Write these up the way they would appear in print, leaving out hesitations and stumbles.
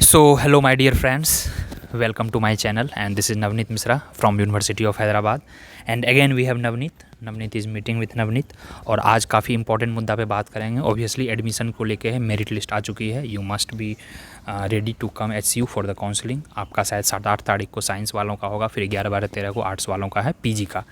So, hello, my dear friends. Welcome to my channel, and this is Navneet Misra from University of Hyderabad. And again, we have Navneet. Navneet is meeting with Navneet. और आज काफ़ी important मुद्दा पे बात करेंगे. Obviously admission को लेके है, मेरिट लिस्ट आ चुकी है. You must be ready to come HCU for the counselling. आपका शायद 7-8 तारीख को साइंस वालों का होगा, फिर 11, 12, 13 को आर्ट्स वालों का है पीजी का.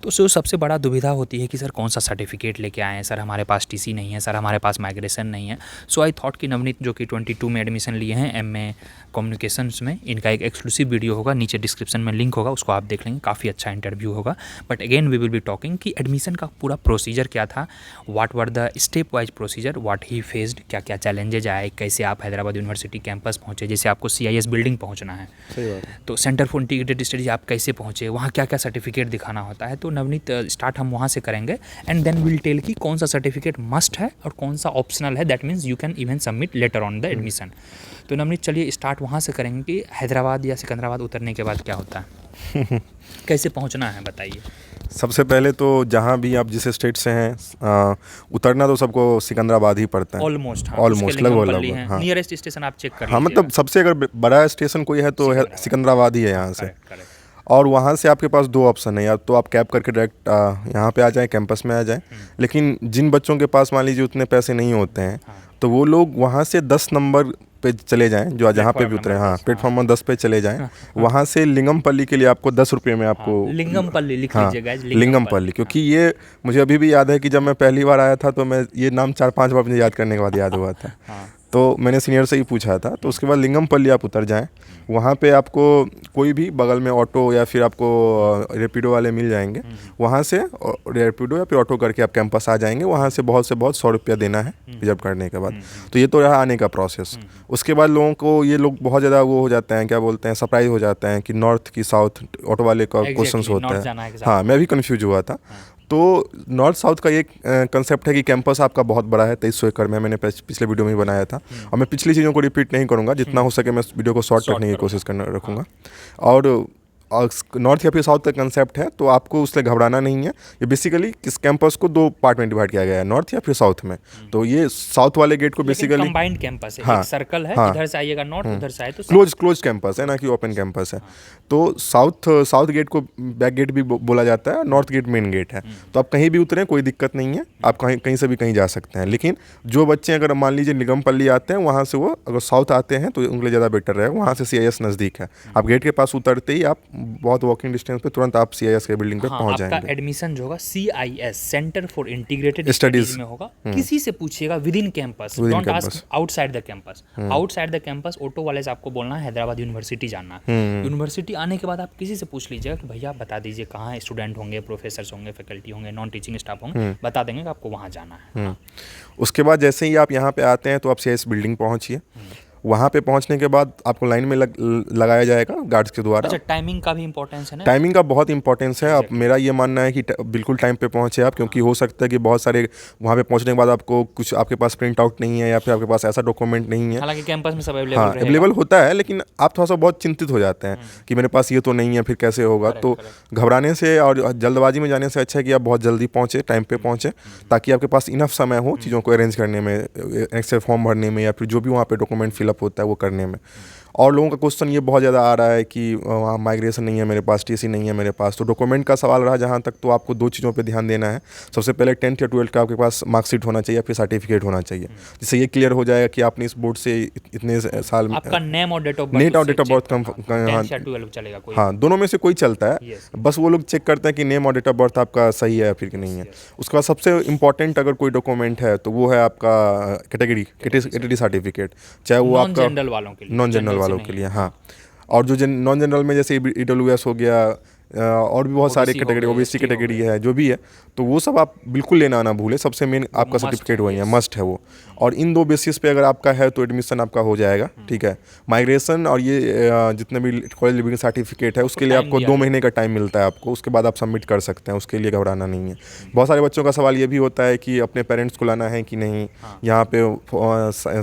तो सबसे बड़ा दुविधा होती है कि सर कौन सा सर्टिफिकेट लेके आए हैं, सर हमारे पास TC नहीं है, सर हमारे पास माइग्रेशन नहीं है. सो आई थॉट कि नवनीत जो कि 22 में एडमिशन लिए हैं MA कम्युनिकेशंस में, इनका एक एक्सक्लूसिव वीडियो होगा, नीचे डिस्क्रिप्शन में लिंक होगा, उसको आप देख लेंगे. काफ़ी अच्छा इंटरव्यू होगा. But again we will be talking कि एडमिशन का पूरा प्रोसीजर क्या था, what were the step wise procedure, what he faced, क्या क्या चैलेंजेज आए, कैसे आप हैदराबाद यूनिवर्सिटी कैंपस पहुँचे. जैसे आपको CIS बिल्डिंग पहुँचना है, सही बात है. तो सेंटर फॉर इंटीग्रेटेड स्टडीज आप कैसे पहुँचे, वहाँ क्या क्या सर्टिफिकेट दिखाना होता है. तो नवनीत स्टार्ट हम वहाँ से करेंगे एंड देन विल टेल कि कौन सा सर्टिफिकेट मस्ट है और कौन सा ऑप्शनल है. That means you can even submit later on the admission. तो नवनीत चलिए स्टार्ट वहाँ से करेंगे कि हैदराबाद या सिकंदराबाद उतरने के बाद क्या होता है, कैसे पहुँचना है, बताइए. सबसे पहले तो जहाँ भी आप जिस स्टेट से हैं उतरना तो सबको सिकंदराबाद ही पड़ता है. ऑलमोस्ट ऑलमोस्ट लगभग. हाँ, नियरेस्ट स्टेशन आप चेक कर हाँ, लीजिएगा. मतलब सबसे अगर बड़ा स्टेशन कोई है तो सिकंदराबाद ही है यहाँ से. करेक्ट. और वहाँ से आपके पास 2 ऑप्शन है, या तो आप कैब करके डायरेक्ट यहाँ पे आ जाएं, कैंपस में आ जाएं. लेकिन जिन बच्चों के पास मान लीजिए उतने पैसे नहीं होते हैं, तो वो लोग वहाँ से 10 नंबर पे चले जाएं, जो जहाँ पे भी उतरे. हाँ, प्लेटफॉर्म नंबर 10 पे चले जाएं. वहाँ से लिंगमपल्ली के लिए आपको 10 रुपये में आपको लिंगमपल्ली लिख हाँ, लीजिए गाइस. लिंगमपल्ली. क्योंकि ये मुझे अभी भी याद है कि जब मैं पहली बार आया था तो मैं ये नाम 4-5 बार मुझे याद करने के बाद याद हुआ था. तो मैंने सीनियर से ही पूछा था. तो उसके बाद लिंगमपल्ली आप उतर जाएं. वहाँ पे आपको कोई भी बगल में ऑटो या फिर आपको रैपिडो वाले मिल जाएंगे. वहाँ से रैपिडो या फिर ऑटो करके आप कैंपस आ जाएंगे. वहाँ से बहुत 100 रुपया देना है रिजर्व करने के बाद. तो ये तो रहा आने का प्रोसेस. उसके बाद लोगों को ये लोग बहुत ज़्यादा वो हो जाते हैं, क्या बोलते हैं, सरप्राइज हो जाते हैं कि नॉर्थ की साउथ ऑटो वाले का क्वेश्चन होता है. हाँ, मैं भी कन्फ्यूज हुआ था. तो नॉर्थ साउथ का ये कंसेप्ट है कि कैंपस आपका बहुत बड़ा है, 2300 एकड़ में. मैंने पिछले वीडियो में ही बनाया था. और मैं पिछली चीज़ों को रिपीट नहीं करूँगा. जितना हो सके मैं वीडियो को शॉर्ट रखने की कोशिश करना रखूँगा. और नॉर्थ या फिर साउथ का कंसेप्ट है, तो आपको उससे घबराना नहीं है. ये बेसिकली इस कैंपस को 2 पार्ट में डिवाइड किया गया है, नॉर्थ या फिर साउथ में. तो ये साउथ वाले गेट को बेसिकली कंबाइंड कैंपस है. हाँ, एक सर्कल है. हाँ, इधर से आइएगा नॉर्थ, उधर से आए तो क्लोज कैंपस है ना कि ओपन कैंपस है. तो साउथ गेट को बैक गेट भी बोला जाता है, नॉर्थ गेट मेन गेट है. तो आप कहीं भी उतरें कोई दिक्कत नहीं है, आप कहीं से भी कहीं जा सकते हैं. लेकिन जो बच्चे अगर मान लीजिए निगमपल्ली आते हैं, वहाँ से वो अगर साउथ आते हैं तो उनके लिए ज़्यादा बेटर रहेगा. वहाँ से CIS नज़दीक है. आप गेट के पास उतरते ही आप बहुत वॉकिंग डिस्टेंस पे तुरंत आप CIS के बिल्डिंग पे पहुंच जाएंगे. आपका एडमिशन जो होगा CIS centre for integrated studies में होगा. किसी से पूछिएगा with in campus, don't ask outside the campus. Outside the campus auto वाले से आपको बोलना है हैदराबाद यूनिवर्सिटी जाना है. यूनिवर्सिटी आने के बाद आप किसी से पूछ लीजिएगा कि भैया बता दीजिए कहाँ स्टूडेंट होंगे, प्रोफेसर होंगे, फैकल्टी होंगे, नॉन टीचिंग स्टाफ होंगे, बता देंगे कि आपको वहाँ जाना है. उसके बाद जैसे ही आप यहाँ पे आते हैं तो आप CIS बिल्डिंग पहुँचिए. वहाँ पे पहुँचने के बाद आपको लाइन में लगाया जाएगा गार्ड्स के द्वारा. अच्छा, टाइमिंग का भी इंपॉर्टेंस है ना. टाइमिंग का बहुत इंपॉर्टेंस है. अब मेरा ये मानना है कि बिल्कुल टाइम पे पहुँचे आप, क्योंकि हो सकता है कि बहुत सारे वहाँ पे पहुँचने के बाद आपको कुछ आपके पास प्रिंट आउट नहीं है या फिर आपके पास ऐसा डॉक्यूमेंट नहीं है. हालांकि कैंपस में सब हाँ, अवेलेबल होता है, लेकिन आप थोड़ा सा बहुत चिंतित हो जाते हैं कि मेरे पास ये तो नहीं है, फिर कैसे होगा. तो घबराने से और जल्दबाजी में जाने से अच्छा है कि आप बहुत जल्दी पहुँचे, टाइम पे पहुँचे, ताकि आपके पास इनफ समय हो चीज़ों को अरेंज करने में, एक्सेल फॉर्म भरने में या फिर जो भी वहाँ पे डॉक्यूमेंट फिलअप होता है वो करने में. और लोगों का क्वेश्चन ये बहुत ज़्यादा आ रहा है कि वहाँ माइग्रेशन नहीं है मेरे पास, TC नहीं है मेरे पास. तो डॉक्यूमेंट का सवाल रहा जहाँ तक, तो आपको 2 चीज़ों पे ध्यान देना है. सबसे पहले 10th या 12th का आपके पास मार्कशीट होना चाहिए, फिर सर्टिफिकेट होना चाहिए, जिससे ये क्लियर हो जाएगा कि आपने इस बोर्ड से इतने साल में आपका नेम और डेट ऑफ बर्थ चलेगा कोई. हाँ, दोनों में से कोई चलता है. बस वो लोग चेक करते हैं कि नेम और डेट ऑफ बर्थ आपका सही है फिर कि नहीं है. उसके बाद सबसे इंपॉर्टेंट अगर कोई डॉक्यूमेंट है तो वो है आपका कैटेगरी सर्टिफिकेट, चाहे वो आपका नॉन जनरल वालों के लिए. हाँ, और जो नॉन जनरल में जैसे EWS हो गया, और भी बहुत सारे कैटेगरी, OBC कैटेगरी है, जो भी है, तो वो सब आप बिल्कुल लेना ना भूलें. सबसे मेन आपका सर्टिफिकेट वही है, मस्ट है वो. और इन 2 बेसिस पे अगर आपका है तो एडमिशन आपका हो जाएगा. ठीक है. माइग्रेशन और ये जितने भी कॉलेज लिविंग सर्टिफिकेट है उसके लिए आपको 2 महीने का टाइम मिलता है आपको. उसके बाद आप सबमिट कर सकते हैं, उसके लिए घबराना नहीं है. बहुत सारे बच्चों का सवाल ये भी होता है कि अपने पेरेंट्स को लाना है कि नहीं, यहाँ पे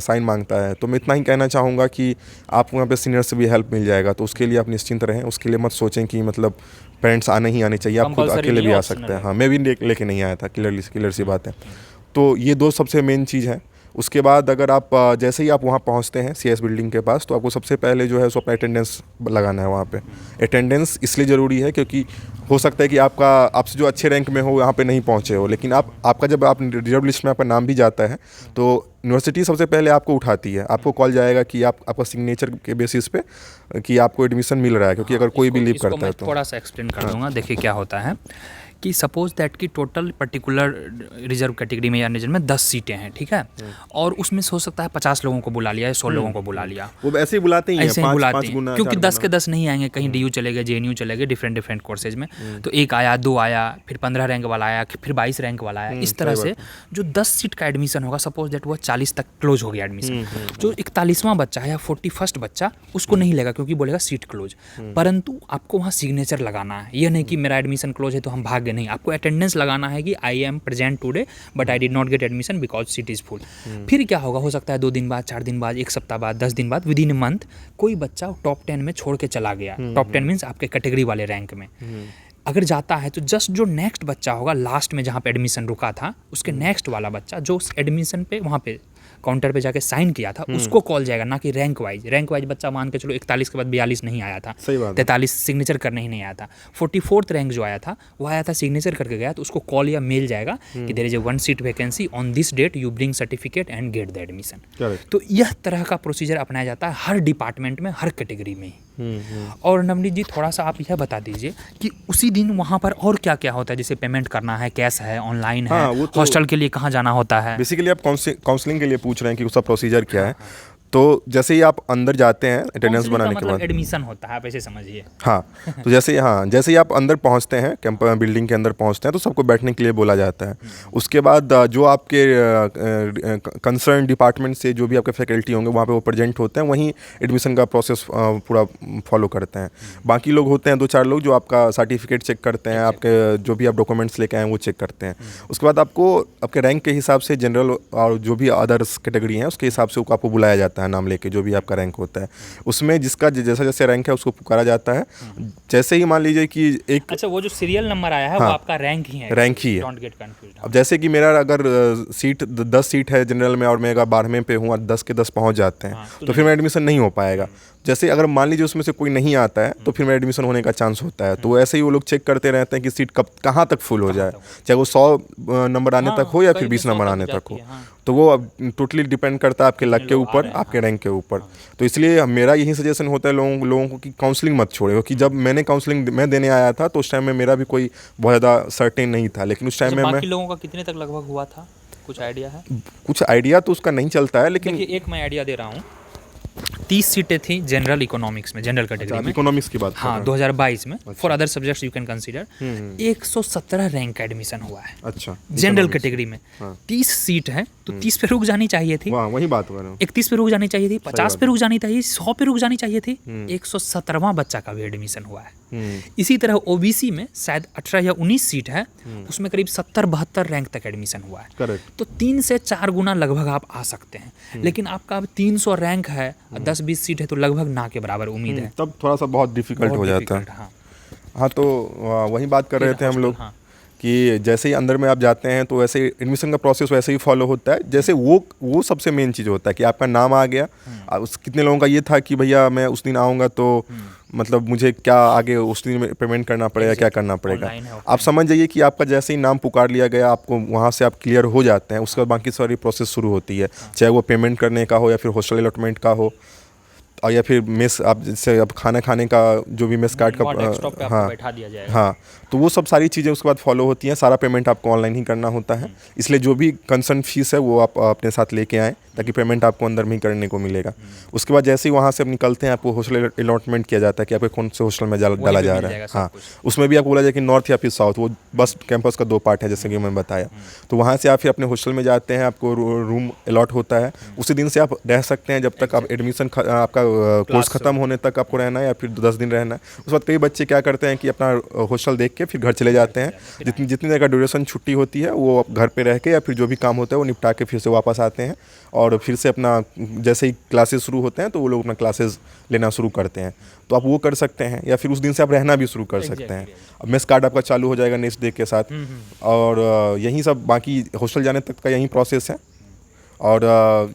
साइन मांगता है. तो मैं इतना ही कहना चाहूँगा कि आपको यहाँ पे सीनियर से भी हेल्प मिल जाएगा, तो उसके लिए आप निश्चिंत रहें. उसके लिए मत सोचें कि मतलब पेरेंट्स आने चाहिए, आप खुद अकेले भी आ सकते हैं. हाँ, मैं भी लेके नहीं आया था, क्लियर सी बात है. तो ये 2 सबसे मेन चीज़ है. उसके बाद अगर आप जैसे ही आप वहाँ पहुँचते हैं CS बिल्डिंग के पास, तो आपको सबसे पहले जो है सो अपना अटेंडेंस लगाना है वहाँ पे। अटेंडेंस इसलिए ज़रूरी है क्योंकि हो सकता है कि आपसे जो अच्छे रैंक में हो यहाँ पे नहीं पहुँचे हो, लेकिन आपका जब आप रिजर्व लिस्ट में आपका नाम भी जाता है तो यूनिवर्सिटी सबसे पहले आपको उठाती है। आपको कॉल जाएगा कि आपका सिग्नेचर के बेसिस पे कि आपको एडमिशन मिल रहा है, क्योंकि अगर कोई भी लीव करता है तो थोड़ा सा एक्सप्लेन कर दूंगा। देखिए क्या होता है कि सपोज दैट कि टोटल पर्टिकुलर रिजर्व कैटेगरी में या रिजर्व में 10 सीटें हैं, ठीक है, और उसमें से हो सकता है 50 लोगों को बुला लिया या 100 लोगों को बुला लिया। वो ऐसे ही बुलाते ही हैं, ऐसे ही बुलाते पाँच हैं गुना, क्योंकि 10 के 10 नहीं आएंगे, कहीं DU चले गए, JNU चले गए, डिफरेंट कोर्सेज में, तो एक आया, 2 आया, फिर 15 रैंक वाला आया, फिर 22 रैंक वाला आया। इस तरह से जो 10 सीट का एडमिशन होगा, सपोज दैट वो 40 तक क्लोज हो गया एडमिशन, जो 41वां बच्चा है या 41st बच्चा उसको नहीं लेगा क्योंकि बोलेगा सीट क्लोज। परंतु आपको वहाँ सिग्नेचर लगाना है। यह नहीं कि मेरा एडमिशन क्लोज है तो हम भाग गए, नहीं, आपको अटेंडेंस लगाना है कि I am present today but I did not get admission because seat is full. फिर क्या होगा, हो सकता है 2 दिन बाद, 4 दिन बाद, 1 सप्ताह बाद, 10 दिन बाद, विद इन ए मंथ कोई बच्चा टॉप 10 में छोड़ के चला गया। टॉप 10 मीन्स आपके कैटेगरी वाले रैंक में अगर जाता है तो जस्ट जो नेक्स्ट बच्चा होगा लास्ट में जहाँ पे एडमिशन रुका था, उसके नेक्स्ट वाला बच्चा जो उस एडमिशन पे वहाँ पे काउंटर पे जाके साइन किया था उसको कॉल जाएगा, ना कि रैंक वाइज बच्चा मान के चलो 41 के बाद 42 नहीं आया था, 43 सिग्नेचर करने ही नहीं आया था, 44th रैंक जो आया था वो आया था सिग्नेचर करके गया, तो उसको कॉल या मेल जाएगा कि there is a 1 seat vacancy on this date, you bring certificate and get the admission. तो यह तरह का प्रोसीजर अपनाया जाता है हर डिपार्टमेंट में, हर कैटेगरी में। और नवनीत जी थोड़ा सा आप यह बता दीजिए कि उसी दिन वहाँ पर और क्या क्या होता है, जैसे पेमेंट करना है, कैश है, ऑनलाइन है, हॉस्टल के लिए कहाँ जाना होता है? बेसिकली आप काउंसलिंग के लिए पूछ रहे हैं कि उसका प्रोसीजर क्या है। तो जैसे ही आप अंदर जाते हैं अटेंडेंस बनाने के बाद एडमिशन होता है, आप ऐसे समझिए। हाँ, तो जैसे ही आप अंदर पहुंचते हैं, कैंपस बिल्डिंग के अंदर पहुंचते हैं, तो सबको बैठने के लिए बोला जाता है। उसके बाद जो आपके कंसर्न डिपार्टमेंट से जो भी आपके फैकल्टी होंगे वहाँ पे वो प्रेजेंट होते हैं, वहीं एडमिशन का प्रोसेस पूरा फॉलो करते हैं। बाकी लोग होते हैं 2-4 लोग जो आपका सर्टिफिकेट चेक करते हैं, आपके जो भी आप डॉक्यूमेंट्स लेके आए हैं वो चेक करते हैं। उसके बाद आपको आपके रैंक के हिसाब से जनरल और जो भी अदर्स कैटेगरी हैं उसके हिसाब से आपको बुलाया जाता है नाम लेके, जो भी आपका रैंक होता है उसमें जिसका जैसा जैसे रैंक है उसको पुकारा जाता है। जैसे ही मान लीजिए कि एक अच्छा वो जो सीरियल नंबर आया है वो आपका रैंक ही है, रैंक ही है। Don't get confused. अब जैसे कि मेरा अगर सीट 10 सीट है जनरल में और मैं अगर 12वें पे हूँ और 10 के 10 पहुँच जाते हैं तो फिर मेरा एडमिशन नहीं हो पाएगा। जैसे अगर मान लीजिए उसमें से कोई नहीं आता है तो फिर मेरा एडमिशन होने का चांस होता है। तो ऐसे ही वो लोग चेक करते रहते हैं कि सीट कहाँ तक फुल हो जाए, चाहे वो 100 नंबर आने तक हो या फिर 20 नंबर आने तक हो। तो वो अब टोटली डिपेंड करता है आपके लक के ऊपर, आपके रैंक के ऊपर। तो इसलिए मेरा यही सजेशन होता है लोगों को कि काउंसलिंग मत छोड़े, क्योंकि जब मैंने काउंसलिंग मैं देने आया था तो उस टाइम में मेरा भी कोई बहुत ज़्यादा सर्टेन नहीं था, लेकिन उस टाइम में बाकी लोगों का कितने तक लगभग हुआ था, कुछ आइडिया है? कुछ आइडिया तो उसका नहीं चलता है, लेकिन एक मैं आइडिया दे रहा हूँ। 30 सीटें थी जनरल इकोनॉमिक्स में, जनरल कैटेगरी में, इकोनॉमिक्स की बात। हाँ 2022 में। For other subjects you can consider 117 rank का एडमिशन हुआ है। अच्छा, जनरल कैटेगरी में 30 सीट है तो 30 पे रुक जानी चाहिए थी, वही बात हो रहा है, 31 पे रुक जानी चाहिए थी, 50 पे रुक जानी चाहिए, 100 पे रुक जानी चाहिए थी। 117वां बच्चा का भी एडमिशन हुआ है। इसी तरह OBC में शायद 18 या 19 सीट है, उसमें करीब 70-72 रैंक तक एडमिशन हुआ है। करेक्ट। तो 3 से 4 गुना लगभग आप आ सकते हैं, लेकिन आपका अब 300 रैंक है, 10-20 सीट है, तो लगभग ना के बराबर उम्मीद है। तब थोड़ा सा बहुत डिफिकल्ट हो जाता है। हाँ, तो वही बात कर रहे थे हम लोग कि जैसे ही अंदर में आप जाते हैं तो वैसे एडमिशन का प्रोसेस वैसे ही फॉलो होता है। जैसे वो सबसे मेन चीज़ होता है कि आपका नाम आ गया। कितने लोगों का ये था कि भैया मैं उस दिन आऊँगा तो मतलब मुझे क्या आगे उस दिन में पेमेंट करना पड़ेगा, क्या करना पड़ेगा। आप समझ जाइए कि आपका जैसे ही नाम पुकार लिया गया, आपको वहाँ से आप क्लियर हो जाते हैं, उसके बाद बाकी सारी प्रोसेस शुरू होती है, चाहे वो पेमेंट करने का हो या फिर हॉस्टल अलॉटमेंट का हो, और या फिर मेस आप जैसे अब खाना खाने का जो भी मेस कार्ड का बैठा दिया जाएगा। हाँ, तो वो सब सारी चीज़ें उसके बाद फॉलो होती हैं। सारा पेमेंट आपको ऑनलाइन ही करना होता है, इसलिए जो भी कंसर्न फीस है वो आप अपने साथ लेके आएँ ताकि पेमेंट आपको अंदर में ही करने को मिलेगा। उसके बाद जैसे ही वहाँ से आप निकलते हैं आपको हॉस्टल अलॉटमेंट किया जाता है कि आपको कौन से हॉस्टल में डाला जा रहा है। हाँ, उसमें भी आपको बोला जाए कि नॉर्थ या फिर साउथ, वो बस कैंपस का 2 पार्ट है जैसे कि मैं बताया। तो वहाँ से आप फिर अपने हॉस्टल में जाते हैं, आपको रूम अलॉट होता है। उसी दिन से आप रह सकते हैं जब तक आप एडमिशन आपका कोर्स खत्म होने तक आपको रहना है या फिर 10 दिन रहना है। उस बाद कई बच्चे क्या करते हैं कि अपना हॉस्टल देख के फिर घर चले जाते हैं। जितनी देर का ड्यूरेशन छुट्टी होती है वो घर पे रह के या फिर जो भी काम होता है वो निपटा के फिर से वापस आते हैं, और फिर से अपना जैसे ही क्लासेस शुरू होते हैं तो वो लोग अपना क्लासेस लेना शुरू करते हैं। तो आप वो कर सकते हैं, या फिर उस दिन से आप रहना भी शुरू कर सकते हैं। अब मेस कार्ड आपका चालू हो जाएगा नेक्स्ट डे के साथ, और यही सब बाकी हॉस्टल जाने तक का यही प्रोसेस है। और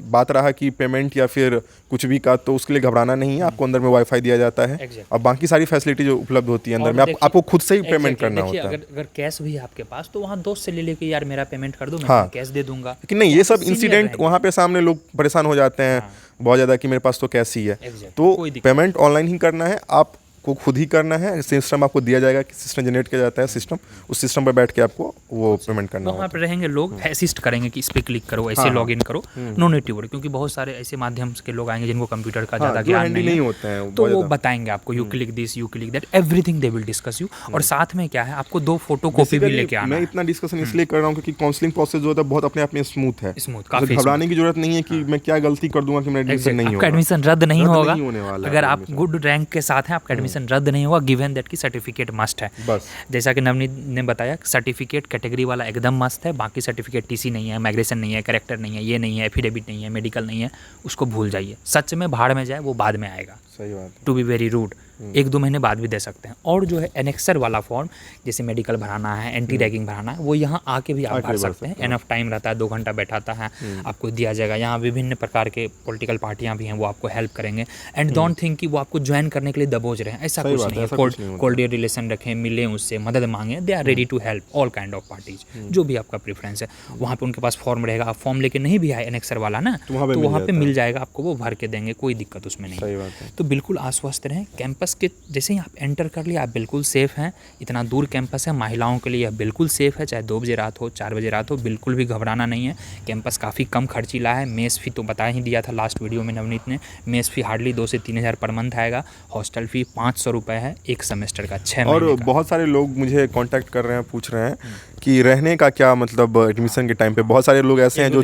बात रहा कि पेमेंट या फिर कुछ भी का, तो उसके लिए घबराना नहीं है, आपको अंदर में वाईफाई दिया जाता है और बाकी सारी फैसिलिटी जो उपलब्ध होती है अंदर में आपको खुद से ही पेमेंट करना होता है। अगर कैश भी है आपके पास तो वहाँ दोस्त से ले लेके यार मेरा पेमेंट कर दो, मैं कैश दे दूंगा। लेकिन नहीं, ये सब इंसिडेंट वहाँ पे सामने लोग परेशान हो जाते हैं बहुत ज़्यादा कि मेरे पास तो कैश ही है। तो पेमेंट ऑनलाइन ही करना है, आपको खुद ही करना है। सिस्टम आपको दिया जाएगा, सिस्टम जनरेट किया जाता है सिस्टम, उस सिस्टम पर बैठ के आपको वो पेमेंट करना होगा। वहाँ पर रहेंगे लोग, असिस्ट करेंगे कि इस पे क्लिक करो, ऐसे लॉग इन करो, नो नीड टू वरी, क्योंकि बहुत सारे ऐसे माध्यम के लोग आएंगे जिनको कंप्यूटर का ज़्यादा ज्ञान नहीं होता है, तो वो बताएंगे आपको you click this, you click that, everything they will discuss you. और साथ में क्या है, आपको 2 फोटो कॉपी भी लेके आना है। मैं इतना डिस्कशन इसलिए कर रहा हूँ क्योंकि काउंसलिंग प्रोसेस जो होता है बहुत अपने आप में स्मूथ है, काफी घबराने की जरूरत नहीं है कि मैं क्या गलती कर दूंगा कि मेरा एडमिशन नहीं होगा। एडमिशन रद्द नहीं होगा, अगर आप गुड रैंक के साथ हैं आपका एडमिशन रद्द नहीं होगा, गिवन दैट की सर्टिफिकेट मस्ट है। बस जैसा कि नवनीत ने बताया, सर्टिफिकेट कैटेगरी वाला एकदम मस्त है, बाकी सर्टिफिकेट टीसी नहीं है, माइग्रेशन नहीं है, कैरेक्टर नहीं है, ये नहीं है, एफिडेविट नहीं है, मेडिकल नहीं है, उसको भूल जाइए। सच में भाड़ में जाए वो बाद में आएगा। सही बात है। टू बी वेरी रूड, 1-2 महीने बाद भी दे सकते हैं। और जो है एनेक्सर वाला फॉर्म, जैसे मेडिकल भराना है, एंटी रैगिंग भराना है, वो यहाँ आके भी आप भर सकते हैं। एनफ टाइम रहता है, 2 घंटा बैठाता है, आपको दिया जाएगा। यहाँ विभिन्न प्रकार के पॉलिटिकल पार्टियाँ भी हैं, वो आपको हेल्प करेंगे। एंड डोंट थिंक कि वो आपको ज्वाइन करने के लिए दबोच रहे हैं, ऐसा कुछ नहीं है। कोल्डियर रिलेशन रखें, मिलें उससे, मदद मांगे, they are ready to help all kind of parties, जो भी आपका प्रेफरेंस है। वहाँ पे उनके पास फॉर्म रहेगा, आप फॉर्म लेके नहीं भी आए एनेक्सर वाला ना, तो वहाँ पे मिल जाएगा आपको, वो भर के देंगे, कोई दिक्कत उसमें नहीं। तो बिल्कुल आश्वस्त रहें। कैंपस के जैसे ही आप एंटर कर लिया, आप बिल्कुल सेफ़ हैं। इतना दूर कैंपस है, महिलाओं के लिए यह बिल्कुल सेफ़ है, चाहे 2 बजे रात हो, 4 बजे रात हो, बिल्कुल भी घबराना नहीं है। कैंपस काफ़ी कम खर्चीला है। मेस फ़ी तो बता ही दिया था लास्ट वीडियो में नवनीत ने, मेस फ़ी हार्डली 2 से 3 हज़ार पर मंथ आएगा। हॉस्टल फ़ी 500 रुपये है एक सेमेस्टर का, 6 महीने और बहुत सारे लोग मुझे कॉन्टैक्ट कर रहे हैं, पूछ रहे हैं कि रहने का क्या मतलब एडमिशन के टाइम पे। बहुत सारे लोग ऐसे हैं जो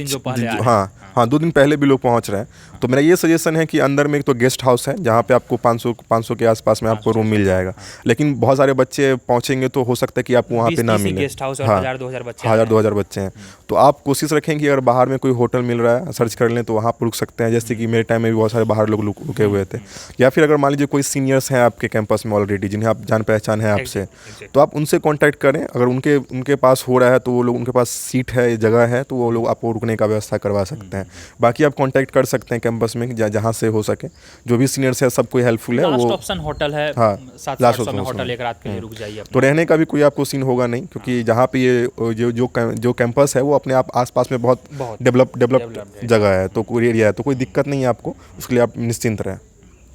2 दिन पहले भी लोग पहुंच रहे हैं। तो मेरा ये सजेशन है कि अंदर में एक तो गेस्ट हाउस है जहाँ पे आपको 500 के आसपास में आपको रूम मिल जाएगा। लेकिन बहुत सारे बच्चे पहुंचेंगे तो हो सकता है कि आपको वहाँ पे ना मिले। गेस्ट हाउस और 1000-2000 बच्चे, 1000-2000 बच्चे हैं। तो आप कोशिश रखें कि अगर बाहर में कोई होटल मिल रहा है, सर्च कर लें तो वहाँ पर रुक सकते हैं। जैसे कि मेरे टाइम में भी बहुत सारे बाहर लोग रुके हुए थे। या फिर अगर मान लीजिए कोई सीनियर्स हैं आपके कैंपस में ऑलरेडी, जिन्हें आप जान पहचान है आपसे, तो आप उनसे कॉन्टैक्ट करें। अगर उनके पास हो रहा है तो वो लोग, उनके पास सीट है, जगह है, तो वो लोग आपको रुकने का व्यवस्था करवा सकते हैं। बाकी आप कांटेक्ट कर सकते हैं कैंपस में जहाँ से हो सके। जो भी सीनियर्स है सब कोई हेल्पफुल है। वो ऑप्शन होटल है, हाँ, 700 में होटल एक रात के लिए रुक जाइए। तो रहने का भी कोई आपको सीन होगा नहीं, क्योंकि जहाँ पे ये जो कैंपस है वो अपने आप आसपास में बहुत डेवलप जगह है, तो कोई एरिया है, तो कोई दिक्कत नहीं है आपको, उसके लिए आप निश्चिंत रहें।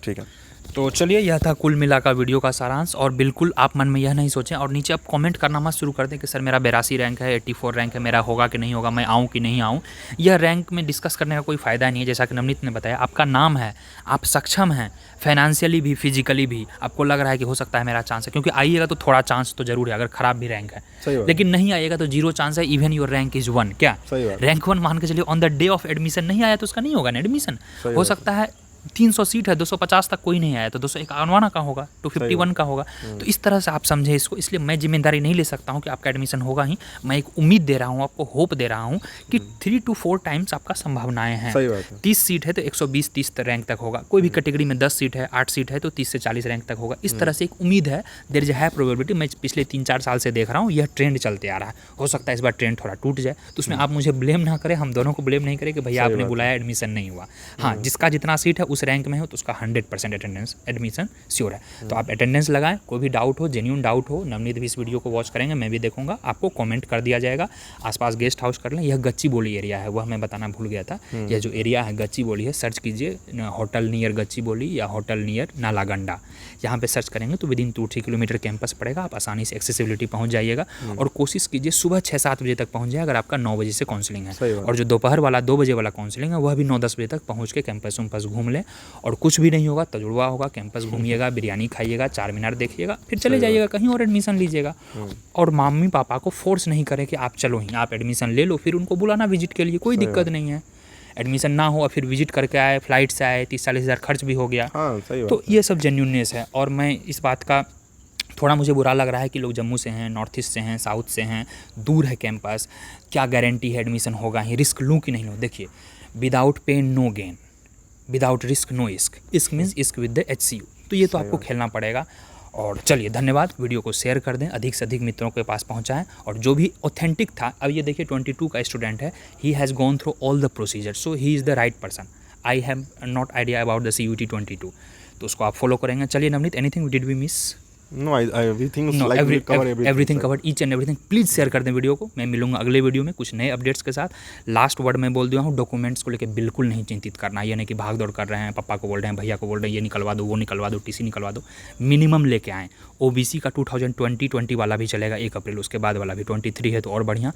ठीक है, तो चलिए, यह था कुल मिला का वीडियो का सारांश। और बिल्कुल आप मन में यह नहीं सोचें और नीचे आप कमेंट करना मत शुरू कर दें कि सर मेरा 82 रैंक है, 84 रैंक है, मेरा होगा कि नहीं होगा, मैं आऊँ कि नहीं आऊँ। यह रैंक में डिस्कस करने का कोई फ़ायदा नहीं है। जैसा कि नवनीत ने बताया, आपका नाम है, आप सक्षम हैं, फाइनेंशियली भी, फिजिकली भी। आपको लग रहा है कि हो सकता है मेरा चांस है, क्योंकि आइएगा तो थोड़ा चांस तो जरूर है अगर ख़राब भी रैंक है। लेकिन नहीं आइएगा तो 0 चांस है। Even your rank is 1। क्या रैंक 1 मान के चलिए, on the day of admission नहीं आया तो उसका नहीं होगा ना एडमिशन। हो सकता है 300 सीट है, 250 तक कोई नहीं आया तो 251 का होगा, 251 का होगा। तो इस तरह से आप समझे इसको। इसलिए मैं जिम्मेदारी नहीं ले सकता हूँ कि आपका एडमिशन होगा ही। मैं एक उम्मीद दे रहा हूँ, आपको होप दे रहा हूँ कि 3 to 4 टाइम्स आपका संभावनाएं हैं। 30 सीट है तो 120-30 रैंक तक होगा। कोई भी कैटेगरी में 10 सीट है, 8 सीट है तो 30 से 40 रैंक तक होगा। इस तरह से एक उम्मीद है, देयर इज हाई प्रोबेबिलिटी। मैं पिछले 3-4 साल से देख रहा हूँ, यह ट्रेंड चलते आ रहा है। हो सकता है इस बार ट्रेंड थोड़ा टूट जाए, तो उसमें आप मुझे ब्लेम ना करें, हम दोनों को ब्लेम नहीं करें कि भैया आपने बुलाया एडमिशन नहीं हुआ। हाँ, जिसका जितना सीट है उस रैंक में हो तो उसका 100% अटेंडेंस एडमिशन श्योर है। तो आप अटेंडेंस लगाएं। कोई भी डाउट हो, जेन्युइन डाउट हो, नवनीत भी इस वीडियो को वॉच करेंगे, मैं भी देखूंगा, आपको कमेंट कर दिया जाएगा। आसपास गेस्ट हाउस कर लें। यह गच्ची बोली एरिया है, वह मैं बताना भूल गया था। यह जो एरिया है गच्ची बोली है, सर्च कीजिए होटल नियर गच्ची बोली या होटल नियर नालागंडा। यहाँ पे सर्च करेंगे तो विदिन 2-3 किलोमीटर कैंपस पड़ेगा। आप आसानी से एक्सेसिबिलिटी पहुँच जाइएगा। और कोशिश कीजिए सुबह 6-7 बजे तक पहुँच जाए अगर आपका 9 बजे से काउंसलिंग है। और जो दोपहर वाला 2 बजे वाला काउंसलिंग है वह भी 9-10 बजे तक पहुँच के कैंपस वैम्पस घूम लें। और कुछ भी नहीं होगा, तजुर्बा होगा, कैंपस घूमिएगा, बिरयानी खाइएगा, 4 मीनार देखिएगा, फिर चले जाइएगा कहीं और एडमिशन लीजिएगा। और मम्मी पापा को फोर्स नहीं करें कि आप चलो ही, आप एडमिशन ले लो, फिर उनको बुलाना विजिट के लिए, कोई दिक्कत नहीं है। एडमिशन ना हो फिर विजिट करके आए, फ्लाइट से आए, 30-40 हज़ार खर्च भी हो गया। तो ये सब जेन्युइननेस है। और मैं इस बात का थोड़ा मुझे बुरा लग रहा है कि लोग जम्मू से हैं, नॉर्थ ईस्ट से हैं, साउथ से हैं, दूर है कैंपस, क्या गारंटी है एडमिशन होगा ही, रिस्क लूँ कि नहीं लूँ। देखिए, without pain no gain, without risk no इस्क। इस्क मीन्स इस्क विद द HCU। तो ये तो आपको खेलना पड़ेगा। और चलिए धन्यवाद, वीडियो को शेयर कर दें, अधिक से अधिक मित्रों के पास पहुंचाएं, और जो भी ऑथेंटिक था, अब ये देखिए 22 का स्टूडेंट है, he has gone through all the procedure, so he is the right person. I have not idea about the CUET 22, तो उसको आप फॉलो करेंगे। चलिए Navneet, anything did we miss? No, everything is No, like we cover everything sir. covered, each and everything। Please share कर दें video को। मैं मिलूंगा अगले वीडियो में कुछ नए अपडेट्स के साथ। लास्ट वर्ड मैं बोल दिया हूँ, डॉक्यूमेंट्स को लेकर बिल्कुल नहीं चिंतित करना, यानी कि भाग दौड़ कर रहे हैं, पापा को बोल रहे हैं, भैया को बोल रहे हैं, ये निकलवा दो, वो निकलवा दो, TC निकलवा दो। मिनिमम लेके आएँ। OBC का 2020 वाला भी चलेगा 1 अप्रैल, उसके बाद वाला भी 23 है तो और बढ़िया।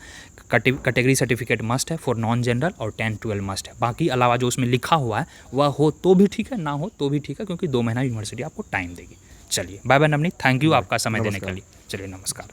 कैटेगरी सर्टिफिकेट मस्ट है फॉर नॉन जनरल, और 10-12 मस्ट है। बाकी अलावा जो उसमें लिखा हुआ है वह हो तो भी ठीक है, ना हो तो भी ठीक है, क्योंकि 2 महीना यूनिवर्सिटी आपको टाइम देगी। चलिए bye bye Navneet, thank you आपका समय देने के लिए। चलिए नमस्कार।